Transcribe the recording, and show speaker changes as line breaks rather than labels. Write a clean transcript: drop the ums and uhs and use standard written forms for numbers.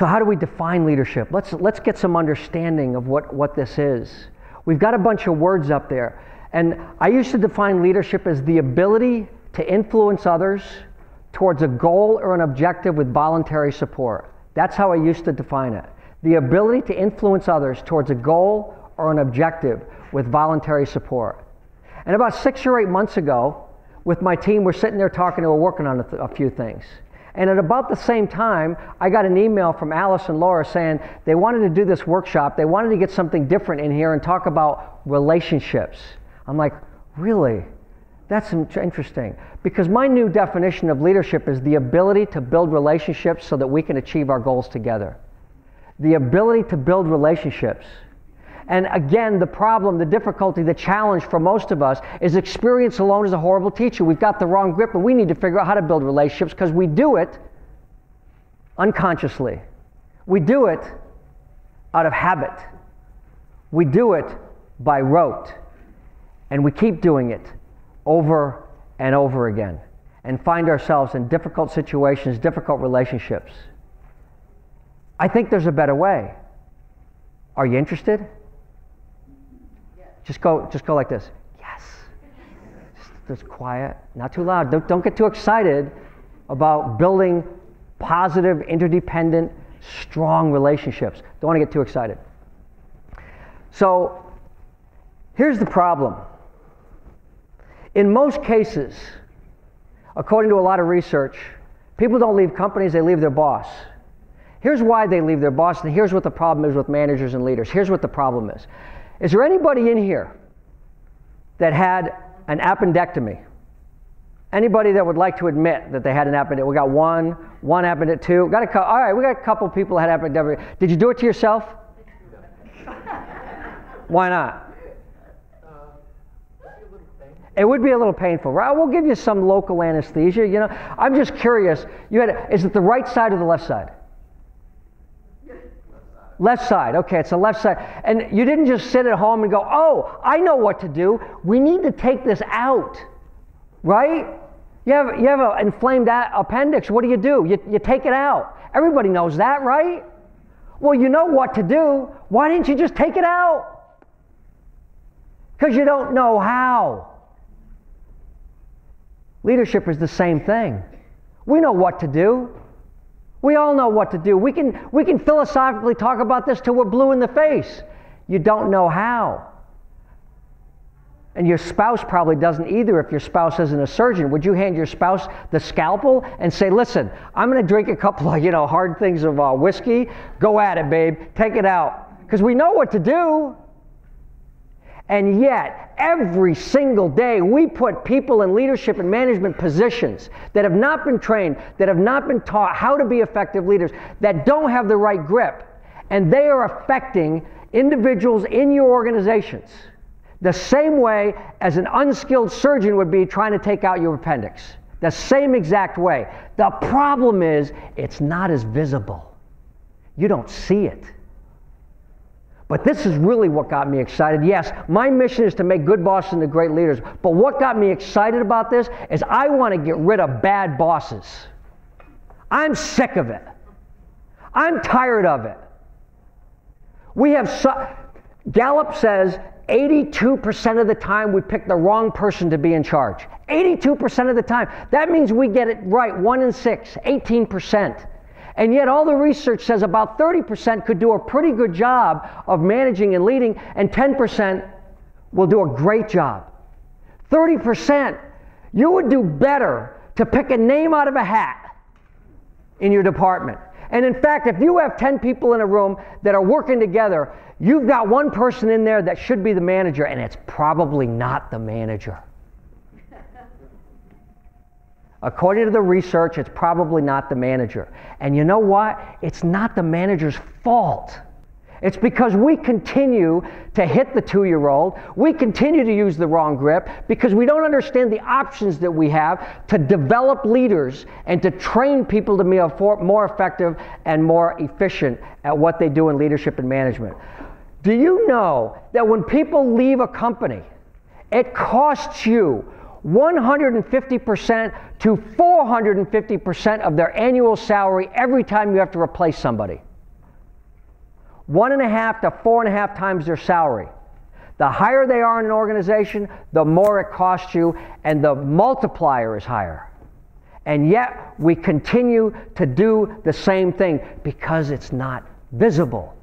So how do we define leadership? Let's get some understanding of what this is. We've got a bunch of words up there. And I used to define leadership as the ability to influence others towards a goal or an objective with voluntary support. That's how I used to define it. The ability to influence others towards a goal or an objective with voluntary support. And about 6 or 8 months ago, with my team, we're sitting there talking and we're working on a few things. And at about the same time, I got an email from Alice and Laura saying they wanted to do this workshop. They wanted to get something different in here and talk about relationships. I'm like, really? That's interesting. Because my new definition of leadership is the ability to build relationships so that we can achieve our goals together. The ability to build relationships. And again, the problem, the difficulty, the challenge for most of us is experience alone is a horrible teacher. We've got the wrong grip, and we need to figure out how to build relationships because we do it unconsciously. We do it out of habit. We do it by rote. And we keep doing it over and over again and find ourselves in difficult situations, difficult relationships. I think there's a better way. Are you interested? Just go like this. Yes. Just quiet, not too loud. Don't get too excited about building positive, interdependent, strong relationships. Don't want to get too excited. So here's the problem. In most cases, according to a lot of research, people don't leave companies, they leave their boss. Here's why they leave their boss, and here's what the problem is with managers and leaders. Here's what the problem is. Is there anybody in here that had an appendectomy? Anybody that would like to admit that they had an appendectomy? We got one appendectomy, two. All right, we got a couple people that had appendectomy. Did you do it to yourself? Why not? It would be a little painful, right? We'll give you some local anesthesia. You know, I'm just curious. Is it the right side or the left side? Left side. Okay, it's the left side. And you didn't just sit at home and go, "Oh, I know what to do. We need to take this out," right? You have an inflamed appendix. What do? You take it out. Everybody knows that, right? Well, you know what to do. Why didn't you just take it out? Because you don't know how. Leadership is the same thing. We know what to do. We all know what to do. We can philosophically talk about this till we're blue in the face. You don't know how. And your spouse probably doesn't either if your spouse isn't a surgeon. Would you hand your spouse the scalpel and say, "Listen, I'm going to drink a couple of, hard things of whiskey. Go at it, babe. Take it out." Because we know what to do. And yet, every single day, we put people in leadership and management positions that have not been trained, that have not been taught how to be effective leaders, that don't have the right grip. And they are affecting individuals in your organizations the same way as an unskilled surgeon would be trying to take out your appendix. The same exact way. The problem is, it's not as visible. You don't see it. But this is really what got me excited. Yes, my mission is to make good bosses into great leaders. But what got me excited about this is I want to get rid of bad bosses. I'm sick of it. I'm tired of it. Gallup says 82% of the time we pick the wrong person to be in charge. 82% of the time. That means we get it right 1 in 6, 18%. And yet all the research says about 30% could do a pretty good job of managing and leading, and 10% will do a great job. 30%, you would do better to pick a name out of a hat in your department. And in fact, if you have 10 people in a room that are working together, you've got one person in there that should be the manager, and it's probably not the manager. According to the research, it's probably not the manager. And you know what? It's not the manager's fault. It's because we continue to hit the 2-year-old. We continue to use the wrong grip because we don't understand the options that we have to develop leaders and to train people to be more effective and more efficient at what they do in leadership and management. Do you know that when people leave a company, it costs you 150% to 450% of their annual salary every time you have to replace somebody? 1.5 to 4.5 times their salary. The higher they are in an organization, the more it costs you, and the multiplier is higher. And yet, we continue to do the same thing because it's not visible.